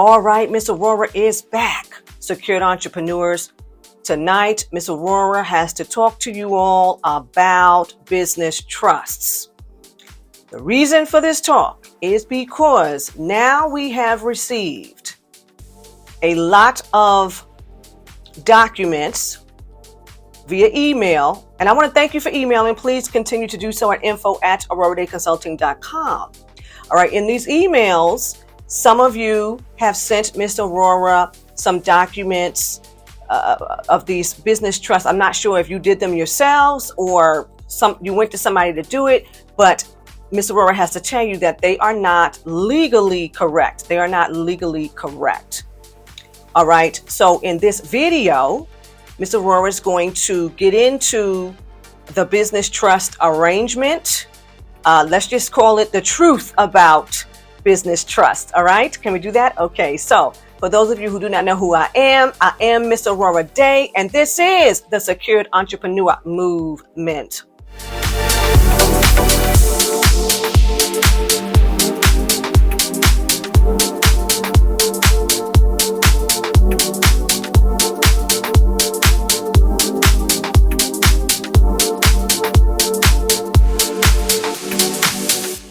All right, Miss Aurorah is back. Secured entrepreneurs. Tonight, Miss Aurorah has to talk to you all about business trusts. The reason for this talk is because now we have received a lot of documents via email. And I want to thank you for emailing. Please continue to do so at info@aurorahdayconsulting.com. All right. In these emails, some of you have sent Miss Aurorah some documents of these business trusts. I'm not sure if you did them yourselves or you went to somebody to do it, but Miss Aurorah has to tell you that they are not legally correct. They are not legally correct. All right. So in this video, Miss Aurorah is going to get into the business trust arrangement. Let's just call it the truth about business trust. All right. Can we do that? Okay. So for those of you who do not know who I am Miss Aurorah Dey, and this is the Secured Entrepreneur Movement.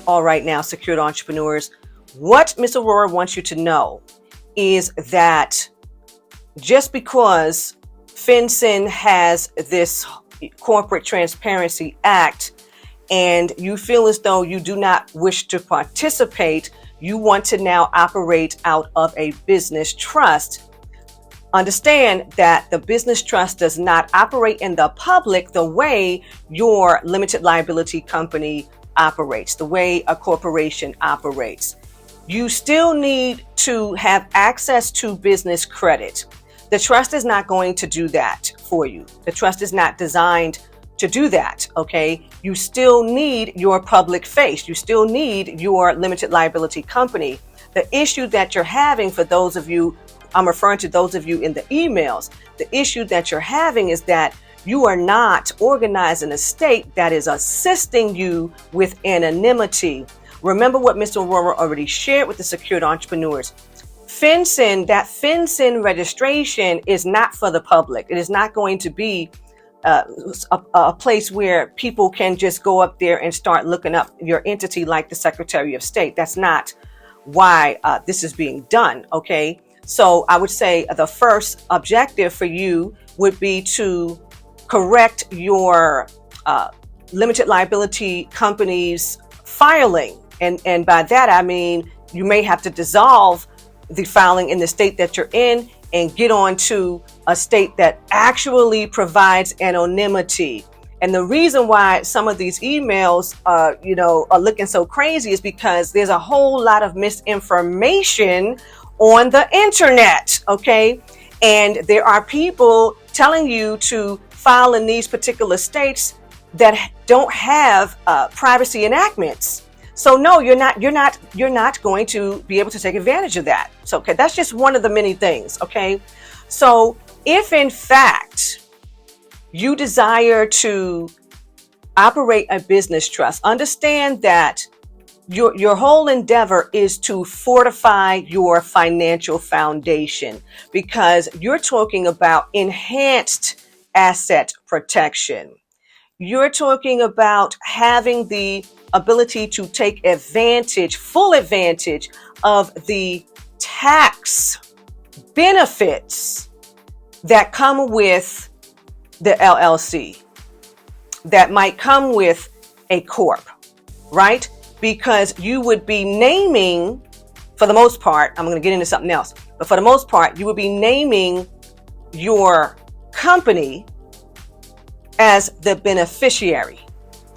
All right, now, secured entrepreneurs, what Miss Aurorah wants you to know is that just because FinCEN has this Corporate Transparency Act and you feel as though you do not wish to participate, you want to now operate out of a business trust. Understand that the business trust does not operate in the public the way your limited liability company operates, the way a corporation operates. You still need to have access to business credit. The trust is not going to do that for you. The trust is not designed to do that, okay? You still need your public face. You still need your limited liability company. The issue that you're having, for those of you, I'm referring to those of you in the emails, the issue that you're having is that you are not organized in a state that is assisting you with anonymity. Remember what Mr. Aurorah already shared with the secured entrepreneurs. FinCEN, that FinCEN registration is not for the public. It is not going to be a place where people can just go up there and start looking up your entity like the Secretary of State. That's not why this is being done, okay? So I would say the first objective for you would be to correct your limited liability company's filing. And by that, I mean, you may have to dissolve the filing in the state that you're in and get on to a state that actually provides anonymity. And the reason why some of these emails, are looking so crazy is because there's a whole lot of misinformation on the internet. Okay. And there are people telling you to file in these particular states that don't have privacy enactments. So no, you're not going to be able to take advantage of that. So, okay, that's just one of the many things. Okay. So if in fact you desire to operate a business trust, understand that your whole endeavor is to fortify your financial foundation, because you're talking about enhanced asset protection. You're talking about having the ability to take full advantage of the tax benefits that come with the LLC, that might come with a corp, right? Because you would be naming, for the most part, I'm going to get into something else, but for the most part, you would be naming your company as the beneficiary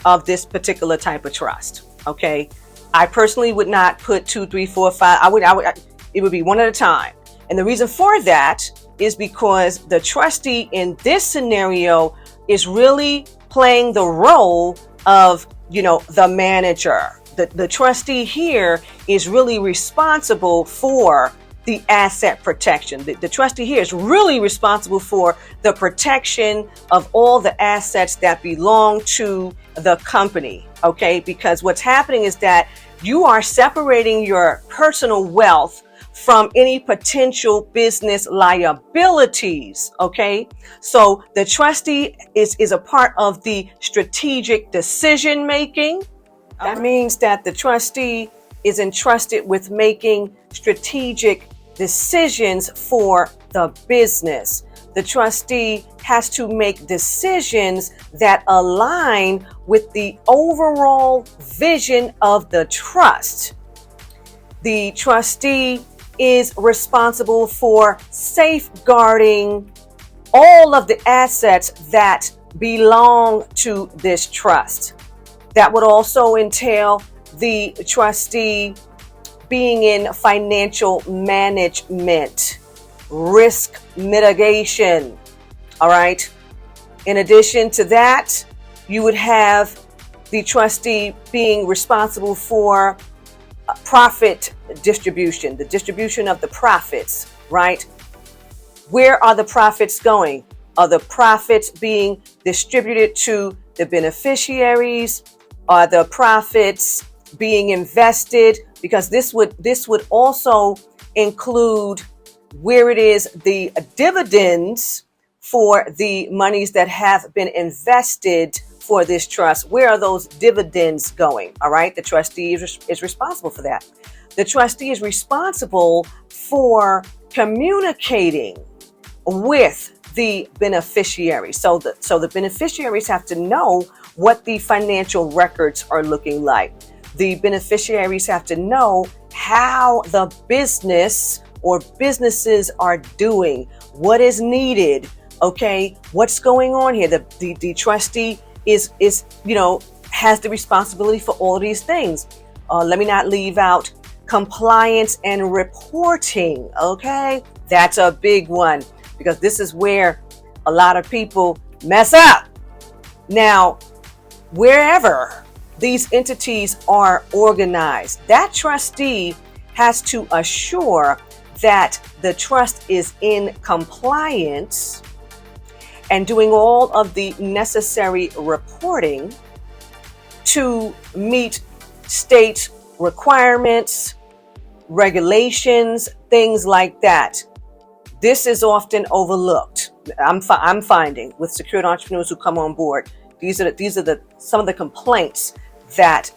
of this particular type of trust. Okay. I personally would not put 2, 3, 4, 5. It would be one at a time. And the reason for that is because the trustee in this scenario is really playing the role of, the manager. The trustee here is really responsible for the asset protection. The trustee here is really responsible for the protection of all the assets that belong to the company. Okay, because what's happening is that you are separating your personal wealth from any potential business liabilities. Okay, so the trustee is a part of the strategic decision making. That means that the trustee is entrusted with making strategic decisions for the business. The trustee has to make decisions that align with the overall vision of the trust. The trustee is responsible for safeguarding all of the assets that belong to this trust. That would also entail the trustee being in financial management, risk mitigation. All right. In addition to that, you would have the trustee being responsible for profit distribution, the distribution of the profits, right? Where are the profits going? Are the profits being distributed to the beneficiaries? Are the profits being invested? Because this would also include where it is the dividends for the monies that have been invested for this trust. Where are those dividends going? All right. The trustee is responsible for that. The trustee is responsible for communicating with the beneficiaries. So the beneficiaries have to know what the financial records are looking like. The beneficiaries have to know how the business or businesses are doing, what is needed. Okay, what's going on here? The trustee is has the responsibility for all of these things. Let me not leave out compliance and reporting. Okay, that's a big one, because this is where a lot of people mess up. Now, wherever these entities are organized, that trustee has to assure that the trust is in compliance and doing all of the necessary reporting to meet state requirements, regulations, things like that. This is often overlooked. I'm finding with secured entrepreneurs who come on board. These are some of the complaints that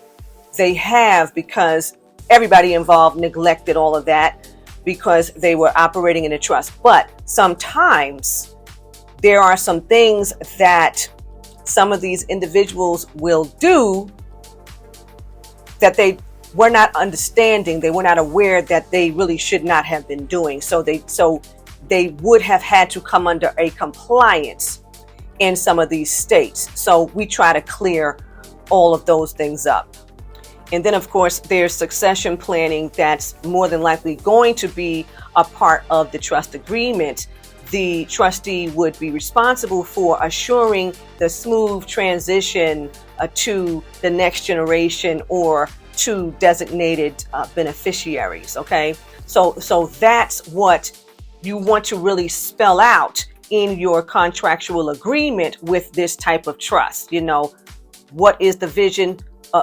they have, because everybody involved neglected all of that because they were operating in a trust. But sometimes there are some things that some of these individuals will do that they were not understanding. They were not aware that they really should not have been doing. So they would have had to come under a compliance in some of these states. So we try to clear all of those things up. And then, of course, there's succession planning that's more than likely going to be a part of the trust agreement. The trustee would be responsible for assuring the smooth transition to the next generation or to designated beneficiaries. Okay, so that's what you want to really spell out in your contractual agreement with this type of trust. What is the vision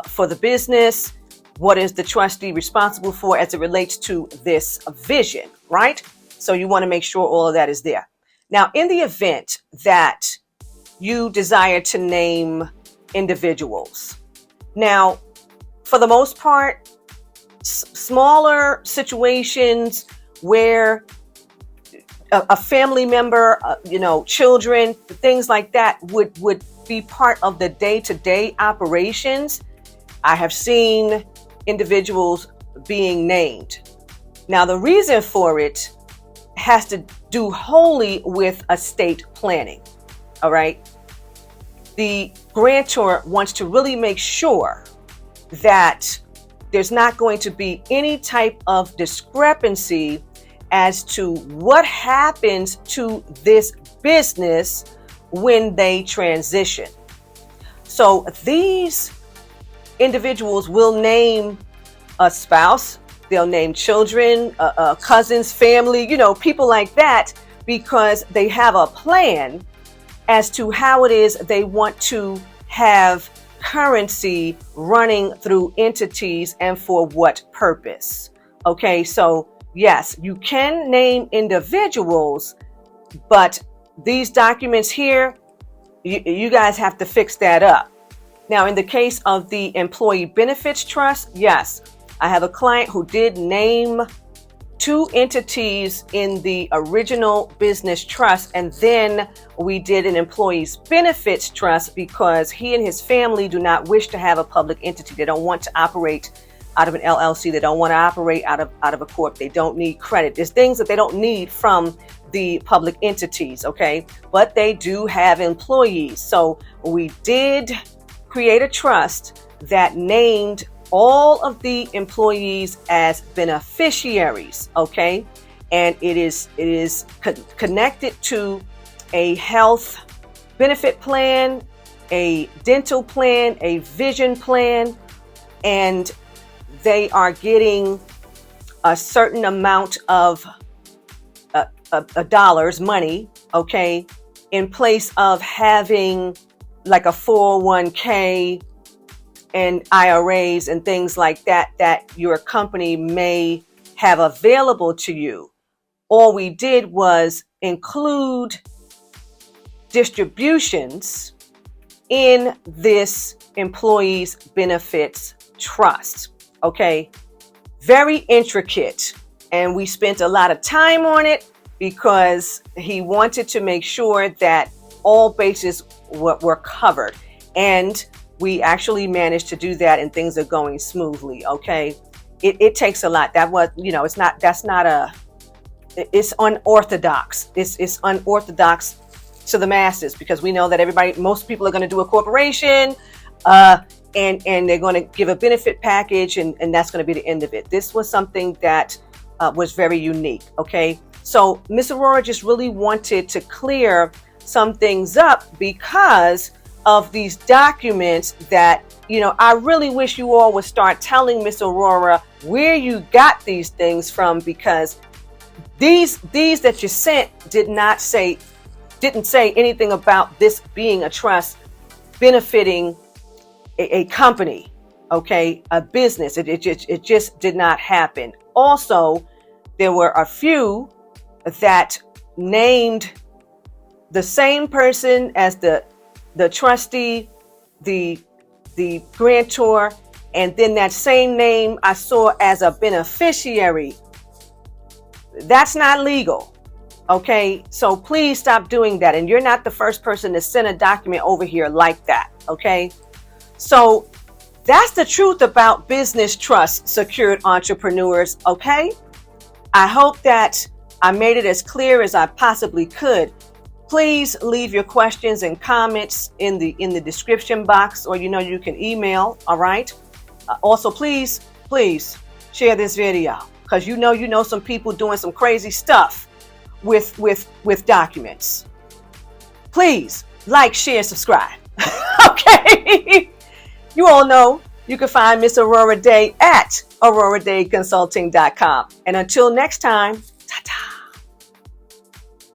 for the business? What is the trustee responsible for as it relates to this vision, right? So you want to make sure all of that is there. Now, in the event that you desire to name individuals, now, for the most part, smaller situations where a family member, children, things like that would be part of the day-to-day operations. I have seen individuals being named. Now, the reason for it has to do wholly with estate planning. All right. The grantor wants to really make sure that there's not going to be any type of discrepancy as to what happens to this business when they transition. So these individuals will name a spouse, they'll name children, cousins, family, people like that, because they have a plan as to how it is they want to have currency running through entities and for what purpose. Okay, so yes, you can name individuals, but these documents here, you guys have to fix that up. Now, in the case of the employee benefits trust, yes, I have a client who did name 2 entities in the original business trust, and then we did an employees benefits trust because he and his family do not wish to have a public entity. They don't want to operate out of an LLC. They don't want to operate out of a corp. They don't need credit. There's things that they don't need from the public entities, okay? But they do have employees. So we did create a trust that named all of the employees as beneficiaries, okay? And it is connected to a health benefit plan, a dental plan, a vision plan, and they are getting a certain amount of dollars, money, okay, in place of having like a 401k and IRAs and things like that your company may have available to you. All we did was include distributions in this employees benefits trust. Okay, very intricate, and we spent a lot of time on it because he wanted to make sure that all bases were covered, and we actually managed to do that, and things are going smoothly. Okay, it takes a lot. That was, it's unorthodox. It's unorthodox to the masses because we know that most people are going to do a corporation, and they're going to give a benefit package, and that's going to be the end of it. This was something that was very unique. Okay, so Miss Aurorah just really wanted to clear some things up because of these documents that, I really wish you all would start telling Miss Aurorah where you got these things from, because these that you sent didn't say anything about this being a trust benefiting a company, okay, a business. It just did not happen. Also, there were a few that named the same person as the trustee, the grantor, and then that same name I saw as a beneficiary. That's not legal. Okay, so please stop doing that. And you're not the first person to send a document over here like that. Okay, so that's the truth about business trust, secured entrepreneurs. Okay, I hope that I made it as clear as I possibly could. Please leave your questions and comments in the description box, or you can email. All right. Also, please share this video, because you know some people doing some crazy stuff with documents. Please like, share, subscribe. Okay. You all know you can find Miss Aurorah Dey at AurorahDeyConsulting.com. And until next time, ta-ta.